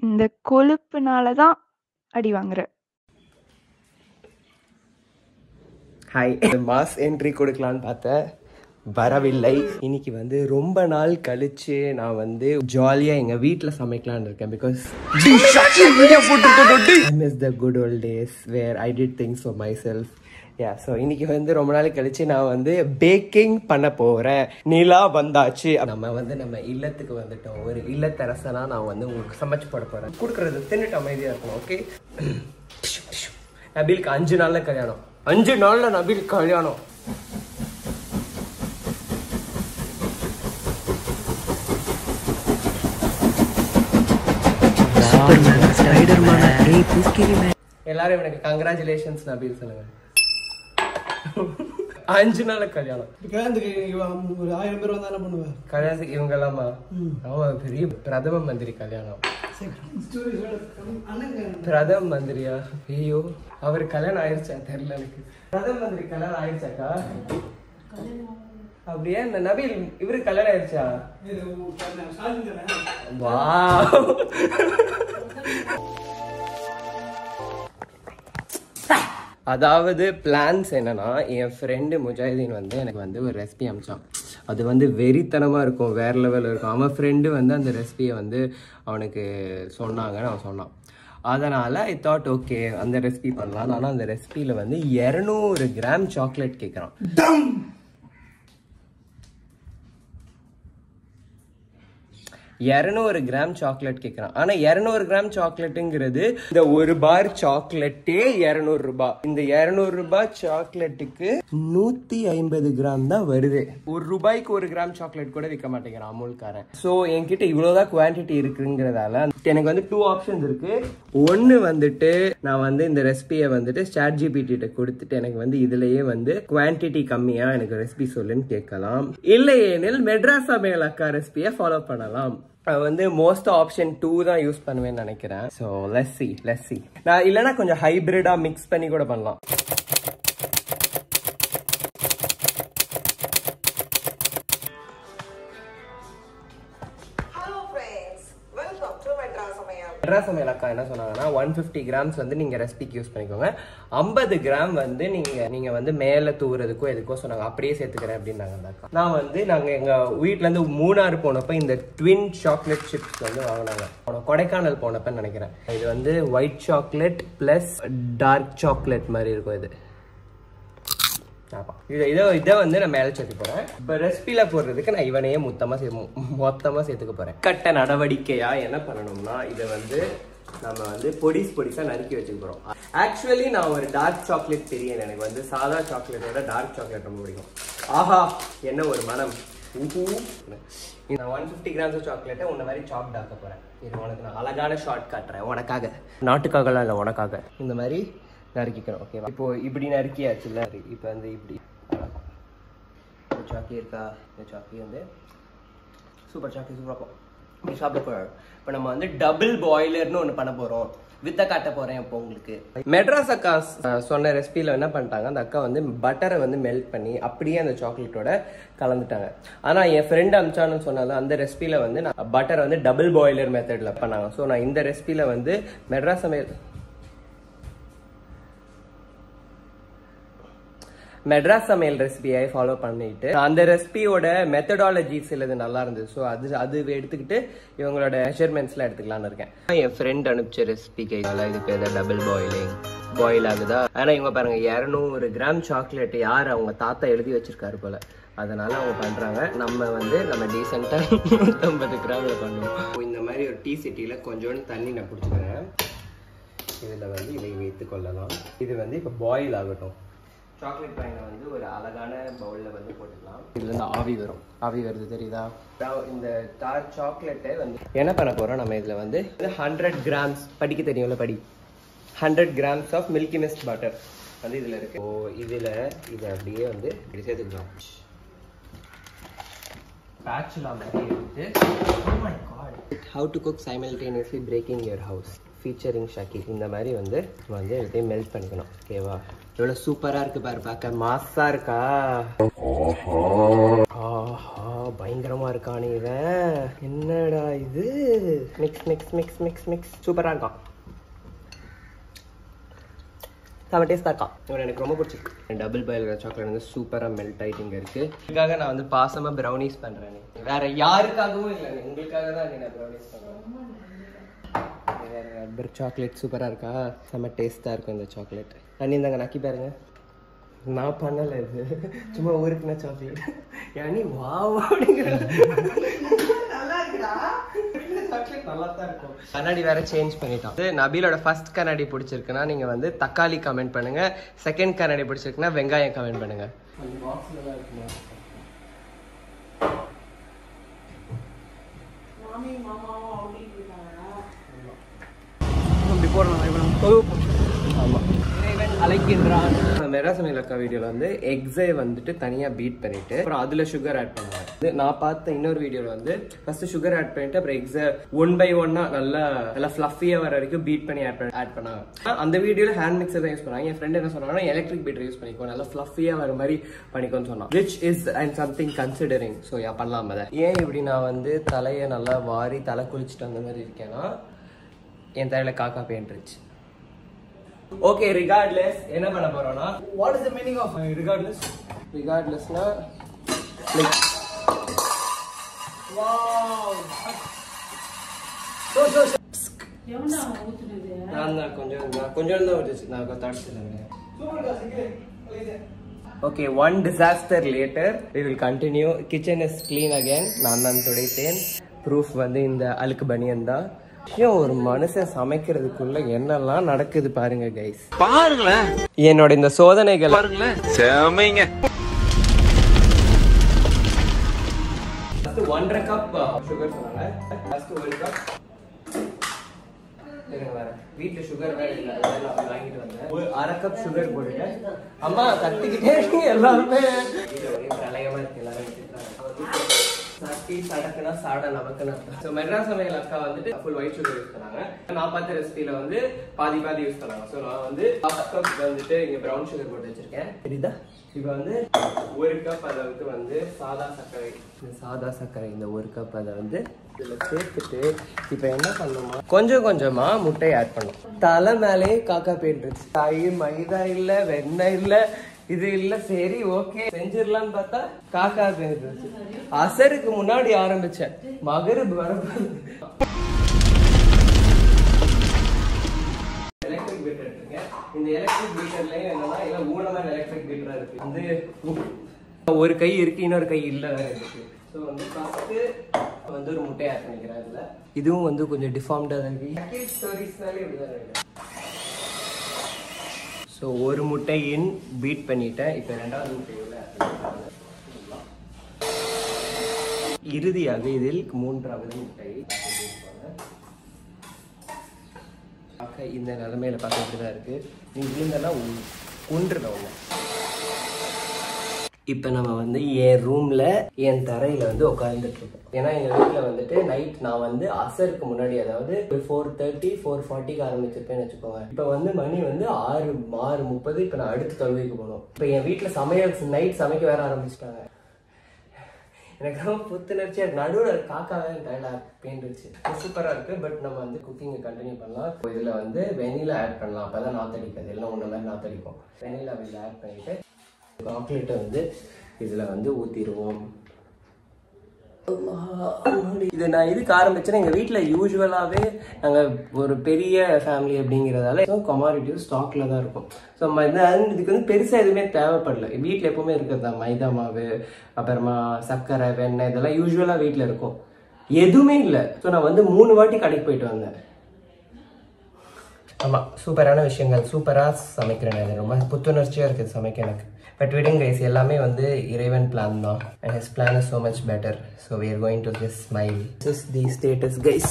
இந்த கொழுப்புனால தான் அடி வாங்குற. ஹாய், மாஸ் என்ட்ரி கொடுக்கலான்னு பார்த்தேன், வரவில்லை. இன்னைக்கு வந்து ரொம்ப நாள் கழிச்சு நான் வந்து ஜாலியா எங்க வீட்டுல சமைக்கலான்னு இருக்கேன். Because I miss the good old days where I did things for myself. So இன்னைக்கு வந்து ரொம்ப நாள் கழிச்சு நான் வந்து பேக்கிங் பண்ண போறேன். நிலா வந்தாச்சு. நம்ம இல்லத்துக்கு வந்துட்டோம். ஒரு இல்லத்தரசனா நான் வந்து உங்களுக்கு சமைச்சு போட போறேன். கொடுக்கறது தின்னுட்டு அமைதியா இருக்கணும். ஓகே, நபீலுக்கு 5 நாள்ல கல்யாணம். 5 நாள்ல நபீல் கல்யாணம். எல்லாரும் எனக்கு கங்க்ராச்சுலேஷன்ஸ் நபீல் சொல்லுங்க. 5 நாள் கல்யாணம். ஒரு 1000 பேர் வந்தாலும் பண்ணுவேன் கல்யாணத்துக்கு. இவங்க எல்லாமா? ஆமா, பெரிய பிரதம மந்திரி கல்யாணம். பிரதம மந்திரியா? ஐயோ, அவரு கல்யாணம் ஆயிடுச்சா தெரியல எனக்கு. பிரதம மந்திரி கல்யாணம் ஆயிடுச்சாக்கா? அப்படியே இந்த நபீல் இவரு கல்யாணம் ஆயிடுச்சா? வா, அதாவது பிளான்ஸ் என்னன்னா, என் ஃப்ரெண்டு முஜாஹிதீன் வந்து எனக்கு வந்து ஒரு ரெசிபி அனுப்பிச்சான். அது வந்து வெறித்தனமாக இருக்கும், வேறு லெவலில் இருக்கும். அவன் ஃப்ரெண்டு வந்து அந்த ரெசிபியை வந்து அவனுக்கு சொன்னாங்கன்னு அவன் சொன்னான். அதனால் ஐ தாட் ஓகே அந்த ரெசிபி பண்ணலாம். ஆனால் அந்த ரெசிபியில் வந்து 200 கிராம் சாக்லேட் கேட்குறான். 200 கிராம் சாக்லேட் கேட்குறான். ஆனால் 200 கிராம் சாக்லேட்டுங்கிறது இந்த ஒரு பார் சாக்லேட்டே 200 ரூபாய். இந்த 200 ரூபாய் சாக்லேட்டுக்கு 150 கிராம் தான் வருது. ₹1 ஒரு கிராம் சாக்லேட் கூட விற்க மாட்டேங்கிறான் அமுல்காரன். ஸோ என்கிட்ட இவ்வளோதான் குவான்டிட்டி இருக்குங்கிறதால எனக்கு வந்து 2 ஆப்ஷன்ஸ் இருக்கு. ஒன்று வந்துட்டு நான் வந்து இந்த ரெசிபியை வந்துட்டு ChatGPT கிட்ட கொடுத்துட்டு எனக்கு வந்து இதுலயே வந்து குவான்டிட்டி கம்மியா எனக்கு ரெசிபி சொல்லுன்னு கேட்கலாம். இல்லையெனில் மெட்ராஸ் சமையல் அக்கா ரெசிபியை ஃபாலோ பண்ணலாம். வந்து மோஸ்ட் ஆப்ஷன் 2 தான் யூஸ் பண்ணுவேன்னு நினைக்கிறேன். So let's see. நான் இல்லைன்னா கொஞ்சம் ஹைபிரிடா மிக்ஸ் பண்ணி கூட பண்ணலாம். மெட்ராஸ் சமையல் அக்கா என்ன சொன்னாங்கன்னா 150 கிராம்ஸ் வந்து நீங்க ரெசிபிக்கு யூஸ் பண்ணிக்கோங்க, 50 கிராம் வந்து நீங்க வந்து மேல தூவுறதுக்கோ எதுக்கோ சொன்னாங்க. அப்படியே சேர்த்துக்கிறேன் அப்படின்னாங்க அந்த அக்கா. நான் வந்து நாங்க எங்க வீட்டுல இருந்து மூணாறு போனப்ப இந்த ட்வின் சாக்லேட் சிப்ஸ் வந்து வாங்கினாங்க. கொடைக்கானல் போனப்ப நினைக்கிறேன். இது வந்து white chocolate plus dark chocolate மாதிரி இருக்கும். இது இதை வந்து நான் மேலே சேர்த்து போறேன். இப்போ ரெசிபியில போடுறதுக்கு நான் இவனையே மொத்தமா சேர்த்துக்க போறேன். கட்ட நடவடிக்கையா என்ன பண்ணணும்னா, இதை வந்து நம்ம வந்து பொடிசா நறுக்கி வச்சுக்க போறோம். ஆக்சுவலி நான் ஒரு டார்க் சாக்லேட் தெரியும். எனக்கு வந்து சாதா சாக்லேட்டோட டார்க் சாக்லேட் ரொம்ப பிடிக்கும். ஆஹா, என்ன ஒரு மனம். நான் 150 கிராம்ஸ் சாக்லேட்டை உன்ன மாதிரி சாப்ட் ஆக்க போறேன். இது உனக்கு நான் அழகான ஷார்ட் காட்டுறேன். உனக்காக, நாட்டுக்காகலாம் இல்லை, உனக்காக. இந்த மாதிரி நறுக்கிக்கணும். ஓகேவா? இப்போ இப்படி நறுக்கியாச்சுல்ல. இப்போ வந்து இப்படி சாக்கி இருக்கா? இந்த சாக்கி வந்து சூப்பர் சாக்கி, சூப்பராக இப்படி சாப்பிட போகிறோம். இப்போ நம்ம வந்து டபுள் பாய்லர்னு ஒன்று பண்ண போகிறோம். வித்த காட்ட போகிறேன் இப்போ உங்களுக்கு. மெட்ராஸ் அக்கா சொன்ன ரெசிபியில் என்ன பண்ணிட்டாங்க, அந்த அக்கா வந்து பட்டரை வந்து மெல்ட் பண்ணி அப்படியே அந்த சாக்லேட்டோட கலந்துட்டாங்க. ஆனால் என் ஃப்ரெண்ட் அமிச்சான்னு சொன்னாலும் அந்த ரெசிபியில் வந்து நான் பட்டரை வந்து டபுள் பாய்லர் மெத்தடில் பண்ணாங்க. ஸோ நான் இந்த ரெசிபியில் வந்து மெட்ராஸ் சமையல் ரெசிபியை ஃபாலோ பண்ணிட்டு அந்த ரெசிபியோட மெத்தடாலஜி சிலது நல்லா இருந்தது. ஸோ அது எடுத்துக்கிட்டு இவங்களோட மெஷர்மெண்ட்ஸ்லாம் எடுத்துக்கலான்னு இருக்கேன். என் ஃப்ரெண்ட் அனுப்பிச்ச ரெசிபிக்கு இது பேர் டபுள் பாயில் ஆகுதா. ஆனால் இவங்க பாருங்க 200 கிராம் சாக்லேட் யார் அவங்க தாத்தா எழுதி வச்சிருக்காரு போல. அதனால அவங்க பண்றாங்க. நம்ம டீசெண்டா 150 கிராம்ல பண்ணுவோம். இந்த மாதிரி ஒரு டீ சட்டியில கொஞ்சோண்டு தண்ணி நான் குடிச்சுக்கிறேன். இதுல வந்து இதை வைத்துக் கொள்ளலாம். இது வந்து இப்போ பாயில் ஆகட்டும். சாக்லேட் பைனை வந்து ஒரு அழகான பவுலில் வந்து போட்டுக்கலாம். இதுல இருந்து ஆவி வருது தெரியுதா? இந்த டார்க் சாக்லேட்டை வந்து என்ன பண்ண போறோம், நம்ம இதுல வந்து 100 கிராம்ஸ் படிக்க தெரியும்ல, 100 grams of Milky Mist butter வந்து இதுல இருக்கு. ஓ, இதை அப்படியே வந்து இப்படி சேர்த்துக்கலாம். ஸ்பாச்சுலா மாதிரி எடுத்து oh my god, how to cook simultaneously breaking your house featuring Shaki. இந்த மாதிரி வந்து எல்லாத்தையும் மெல்ட் பண்ணிக்கணும். ஓகேவா? எவ்வளவு சூப்பரா இருக்கு பாரு, பார்க்க மாசா இருக்கா. ஆஹா பயங்கரமா இருக்கானே இவன். என்னடா இது? Mix mix mix mix mix சூப்பரா இருக்கான். செம்ம டேஸ்டாக இருக்கான். இவன் எனக்கு ரொம்ப பிடிச்சிருக்கு. டபுள் பாயில் சாக்லேட் வந்து சூப்பராக மெல்ட் ஆகிட்டு இங்கே இருக்குது. இதுக்காக நான் வந்து பாசமாக ப்ரௌனிஸ் பண்ணுறேன். வேற யாருக்காகவும் இல்லை, உங்களுக்காக தான் நான் ப்ரௌனிஸ் பண்ணுறேன். ரப்பர் சாக்லேட் சூப்பராக இருக்கா? செம்ம டேஸ்ட்டாக இருக்கும் இந்த சாக்லேட். அண்ணி இந்தாங்க நக்கி பாருங்க. நான் பண்ணலை, இது சும்மா ஊருக்குனா சாக்லேட். அண்ணி வாவ் அப்படிங்கிற நல்லா இருக்குடா. சாக்லேட் நல்லா தான் இருக்கும். கண்ணாடி வேற சேஞ்ச் பண்ணிட்டோம். நபீலோட ஃபர்ஸ்ட் கண்ணாடி பிடிச்சிருக்குன்னா நீங்க வந்து தக்காளி கமெண்ட் பண்ணுங்க. செகண்ட் கண்ணாடி பிடிச்சிருக்குன்னா வெங்காயம் கமெண்ட் பண்ணுங்க. அழைக்கின்றான். மெட்ராஸ் சமையல் அக்கா வீடியோல வந்து எக்ஸை வந்துட்டு தனியா பீட் பண்ணிட்டு அப்புறம் அதுல சுகர் ஆட் பண்ணுவாங்க. நான் பார்த்த இன்னொரு வீடியோல வந்து ஃபர்ஸ்ட் சுகர் ஆட் பண்ணிட்டு அப்புறம் எக்ஸை 1 by 1 நல்லா ஃபிளஃபியா வர வரைக்கும் பீட் பண்ணி ஆட் பண்ணாங்க. அந்த வீடியோல ஹேண்ட் மிக்சர் தான் யூஸ் பண்ணாங்க. என் ஃப்ரெண்ட் என்ன சொன்னாங்கன்னா எலக்ட்ரிக் பீட்டர் யூஸ் பண்ணிக்கோ, நல்லா ஃபிளஃபியா வர மாதிரி பண்ணிக்கோன்னு சொன்னான். Which is and something considering. So பண்ணலாம் அதை. ஏன் இப்படி நான் வந்து தலையை நல்லா வாரி தலை குளிச்சுட்டு அந்த மாதிரி இருக்கேன்னா என் தலையில காக்கா பேன்றுச்சு. ஓகே, ரிகார்ட்லெஸ் என்ன பண்ண போறோம்னா, what is the meaning of regardless? ரிகார்ட்லெஸ்னா லைக் வாவ் எவனா ஊத்துனது? நான் கொஞ்சம் தான் ஊத்துச்சு. நான் தடுச்சிட்டேன். சூப்பர் காசிக்கு please. Okay, one disaster later, we will continue. Kitchen is clean again. நான் துடைத்தேன். ப்ரூஃப் வந்து இந்த அழுக்கு பனியன் தான். ஒரு மனுஷன் சமைக்கிறதுக்குள்ள என்னெல்லாம் நடக்குது பாருங்க கைஸ். பாருங்களேன் என்னோட இந்த சோதனைகள் பாருங்களேன். செமைங்க. 1.5 கப் சுகர் சொன்னாங்க. ஃபர்ஸ்ட் 1 கப் வீட்டுல சுகர் வேற இல்ல, அதெல்லாம் வாங்கிட்டு வந்தேன். ஒரு 1/2 கப் சுகர் போட்டுட்டேன். அம்மா கத்திக்கிட்டே இருக்கீங்க எல்லாருமே. இது ஒரே பிரளயமா இருக்கு. எல்லாரும் சட்டி சடக்குனா சாட நமக்குன்னு. ஸோ மெட்ராஸ் சமையல் அக்கா வந்துட்டு ஃபுல் ஒயிட் சுகர் யூஸ் பண்ணாங்க. நான் பார்த்த ரெசிபியில வந்து பாதி யூஸ் பண்ணாங்க. ஸோ நான் வந்து 1/2 கப் வந்துட்டு இங்க ப்ரௌன் சுகர் போட்டு வச்சிருக்கேன். தெரியுதா? இப்போ வந்து 1 கப் அளவுக்கு வந்து சாதா சர்க்கரை இந்த 1 கப் அதை வந்து இதில் சேர்த்துட்டு இப்போ என்ன பண்ணணுமா, கொஞ்சமா முட்டையை ஆட் பண்ணணும். தலை மேலேயே காக்கா போயிட்டுருச்சு. தயிர் மைதா இல்லை, வெண்ணெய் இல்லை, இது இல்ல. சரி ஓகே செஞ்சிடலான்னு பார்த்தா காக்கா போயிட்டுருச்சு. அசருக்கு முன்னாடி ஆரம்பிச்சேன், மகரிப் வரப்போகுது. எலக்ட்ரிக் பீட்டர் இருக்குங்க. இந்த எலக்ட்ரிக் பீட்டர்லயும் என்னன்னா எல்லாம் ஊனமான எலக்ட்ரிக் பீட்டரா இருக்கு. வந்து ஒரு கை இருக்கு, இன்னொரு கை இல்ல இருக்கு. ஸோ வந்து ஃபர்ஸ்ட் வந்து ஒரு முட்டையை ஆட் பண்ணிக்கிறேன். இதுல இதுவும் வந்து கொஞ்சம் டிஃபார்ம்டா இருக்கு. ஸ்டோரிஸ்னாலே இப்படிதான் இருக்கு. ஸோ ஒரு முட்டையின் பீட் பண்ணிட்டேன். இப்போ 2வது முட்டையில் இறுதியாக இதில் 3வது முட்டை பார்க்க இந்த நிலைமையில பார்க்க இப்படிதான் இருக்கு. நீங்க இருந்தெல்லாம் ஒன்றுல ஒன்று. இப்போ நம்ம வந்து என் ரூம்ல என் தரையில வந்து உட்காந்துட்டு இருக்கோம். ஏன்னா எங்க வீட்டுல வந்துட்டு நைட் நான் வந்து அசருக்கு முன்னாடி, அதாவது 4:30 4:40க்கு ஆரம்பிச்சிருப்பேன்னு வச்சுக்கோங்க. இப்போ வந்து மணி வந்து 6:30. இப்போ நான் அடுத்து தொழுகைக்கு போகணும். இப்போ என் வீட்டுல நைட் சமைக்க வேற ஆரம்பிச்சிட்டாங்க. எனக்கு ரொம்ப புத்துணர்ச்சியா இருக்கு. நடுவில் காக்காவே டைலா பெயிண்ட் சூப்பரா இருக்கு. பட் நம்ம வந்து குக்கிங்கை கண்டினியூ பண்ணலாம். இதுல வந்து வெனிலா ஆட் பண்ணலாம். அப்பதான் நாத்தடிக்காது. எல்லாம் ஒன்று மாதிரி நாத்தடிக்கும். வெனிலா இதில் ஆட் பண்ணிட்டு சாக்லேட்டை வந்து இதுல வந்து ஊத்திடுவோம். இது நான் இதுக்கு ஆரம்பிச்சேன்னா எங்க வீட்டுல யூஸ்வலாவே நாங்க ஒரு பெரிய ஃபேமிலி அப்படிங்கிறதால கமாடிட்டிவ் ஸ்டாக்ல தான் இருக்கும். ஸோ இதுக்கு வந்து பெருசா எதுவுமே தேவைப்படல. வீட்டுல எப்பவுமே இருக்கிறது தான் மைதா மாவு, அப்புறமா சர்க்கரை, வெண்ணெய், இதெல்லாம் யூஸ்வலா வீட்டுல இருக்கும். எதுவுமே இல்லை. ஸோ நான் வந்து 3 வாட்டி கடைக்கு போயிட்டு வந்தேன். ஆமா, சூப்பரான விஷயங்கள், சூப்பரா சமைக்கிறேன். ரொம்ப புத்துணர்ச்சியா இருக்குது சமைக்க எனக்கு. பட் விடுங்க கைஸ், எல்லாமே வந்து இறைவன் பிளான் தான். And his plan is so much better. So we are going to just smile. This is the status guys.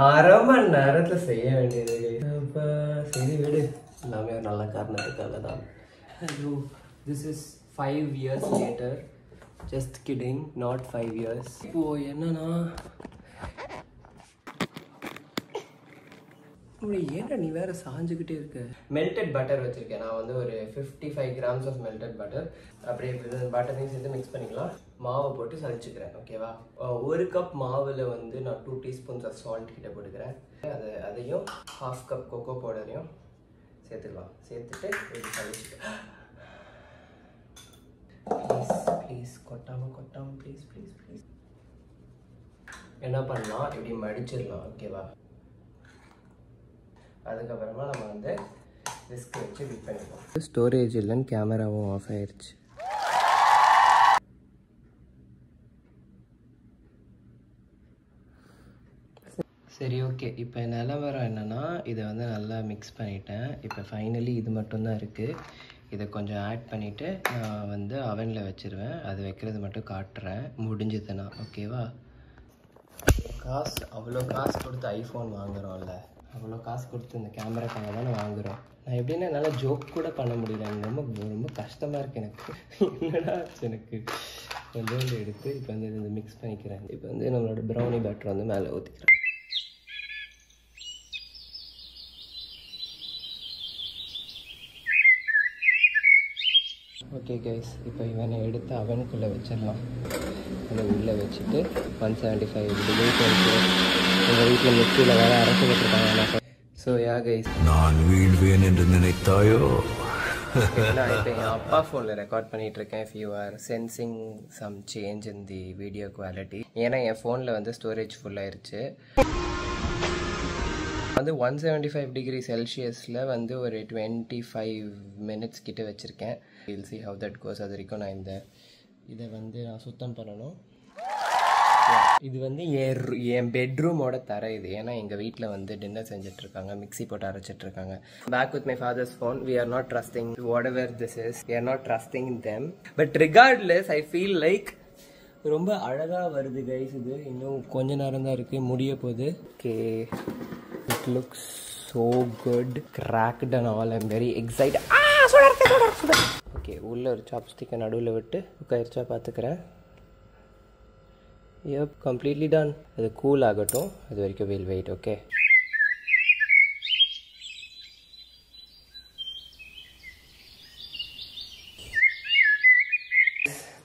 அரை மணி நேரத்துல செய்ய வேண்டியது. சரி விடு, எல்லாமே ஒரு நல்ல காரணத்துக்காக தான். Hello, this is 5 years later. Just kidding, not 5 years. இப்போ என்னன்னா ஏன்டா நீ வேற சாஞ்சுக்கிட்டே இருக்க. மெல்டட் பட்டர் வச்சிருக்கேன் நான் வந்து ஒரு 55 grams ஆஃப் மெல்டட் பட்டர். அப்படியே பட்டரையும் சேர்த்து மிக்ஸ் பண்ணிக்கலாம். மாவை போட்டு சளிச்சுக்கிறேன். ஓகேவா? 1 கப் மாவில் வந்து நான் 2 teaspoons ஆஃப் சால்ட் கிட்ட போட்டுக்கிறேன். அதையும் 1/2 கப் கோகோ பவுடரையும் சேர்த்துக்கலாம். சேர்த்துட்டு இப்படி சளிச்சுக்கிறேன். Please கொட்டாம please. என்ன பண்ணலாம், இப்படி மடிச்சிடலாம். ஓகேவா? அதுக்கப்புறமா நம்ம வந்து விஸ்க் வச்சு பிக் பண்ணிக்கலாம். ஸ்டோரேஜ் இல்லைன்னு கேமராவும் ஆஃப் ஆயிடுச்சு. சரி, ஓகே. இப்போ நிலவரம் என்னென்னா, இதை வந்து நல்லா மிக்ஸ் பண்ணிட்டேன். இப்போ ஃபைனலி இது மட்டும்தான் இருக்குது. இதை கொஞ்சம் ஆட் பண்ணிவிட்டு நான் வந்து அவனில் வச்சுருவேன். அது வைக்கிறது மட்டும் காட்டுறேன், முடிஞ்சதுன்னா. ஓகேவா? அவ்வளோ காசு கொடுத்து ஐஃபோன் வாங்குகிறோம்ல, அவ்வளோ காசு கொடுத்து இந்த கேமராக்காக தானே வாங்குகிறோம். நான் எப்படின்னா என்னால் ஜோக் கூட பண்ண முடியல. எனக்கு ரொம்ப கஷ்டமாக இருக்குது. எனக்கு என்னடா எனக்கு கொஞ்சோண்டு எடுத்து இப்போ வந்து இது மிக்ஸ் பண்ணிக்கிறேன். இப்போ வந்து நம்மளோட ப்ரௌனி பேட்டர் வந்து மேலே ஊற்றிக்கிறேன். ஓகே கைஸ், இப்போ இவனை எடுத்து அவனுக்குள்ளே வச்சிடலாம். அதை உள்ளே வச்சுட்டு 175 டிகிரி எங்கள் வீட்டில் மிக்சியில் வேறு அரைச்சி வச்சுருக்காங்க. ஸோ யா கைஸ், நான் வீழ்வேன் என்று நினைத்தாயோ? நான் இப்போ என் அப்பா ஃபோனில் ரெக்கார்ட் பண்ணிகிட்ருக்கேன். If you are sensing some change in the video quality, ஏன்னா என் ஃபோனில் வந்து ஸ்டோரேஜ் ஃபுல்லாகிருச்சு. வந்து 175 டிகிரி செல்சியஸில் வந்து ஒரு 25 மினிட்ஸ் கிட்ட வச்சுருக்கேன். வில் சி ஹவ் தட் கோஸ். அது வரைக்கும் நான் இதை வந்து நான் சுத்தம் பண்ணணும். இது வந்து என் பெட்ரூமோட தர இது. ஏன்னா எங்கள் வீட்டில் வந்து டின்னர் செஞ்சிட்ருக்காங்க, மிக்ஸி போட்டு அரைச்சிட்ருக்காங்க. Back with my father's phone. We are not trusting whatever this is. We are not trusting them. But regardless I feel like ரொம்ப அழகாக வருது கைஸ். இது இன்னும் கொஞ்ச நேரம் தான் இருக்குது, முடிய போகுது. Okay, it looks so good, cracked and all. I'm very excited. Okay, உள்ள ஒரு சாப்ஸ்டிக்கை நடுவில் விட்டு உட்காரிச்சா பார்த்துக்கிறேன். Yep, completely done. அது கூல் ஆகட்டும், அது வரைக்கும் we'll wait. Okay.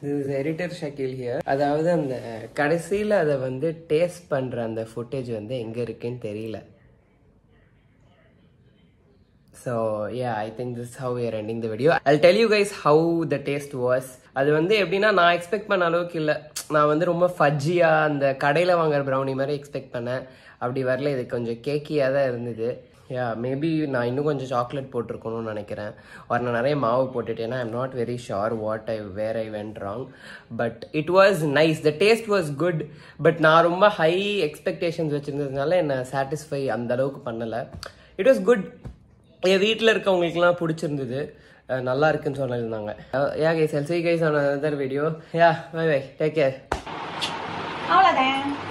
This is editor Shakil here. அதாவது அந்த கடைசியில் அதை வந்து டேஸ்ட் பண்ணுற அந்த ஃபுட்டேஜ் வந்து எங்கே இருக்குன்னு தெரியல. So yeah, I think this is how we are ending the video. I'll tell you guys how the taste was. அது வந்து எப்படின்னா நான் எக்ஸ்பெக்ட் பண்ண அளவுக்கு இல்லை. நான் வந்து ரொம்ப ஃபஜ்ஜியாக அந்த கடையில் வாங்குற ப்ரௌனி மாதிரி எக்ஸ்பெக்ட் பண்ணேன். அப்படி வரல, இது கொஞ்சம் கேக்கியாக தான் இருந்தது. மேபி நான் இன்னும் கொஞ்சம் சாக்லேட் போட்டிருக்கணும்னு நினைக்கிறேன். ஒரு நான் நிறைய மாவு போட்டுட்டேன்னா I'm not very sure where I went wrong. But it was nice, the taste was good. But நான் ரொம்ப ஹை எக்ஸ்பெக்டேஷன்ஸ் வச்சுருந்ததுனால என்னை சாட்டிஸ்ஃபை அந்த அளவுக்கு பண்ணலை. It was good. என் வீட்டில் இருக்கவங்களுக்குலாம் பிடிச்சிருந்தது, நல்லா இருக்குன்னு சொல்லியிருந்தாங்க. யா guys, I'll see you guys on another video. Yeah, bye bye, take care. அவ்வளோதான்.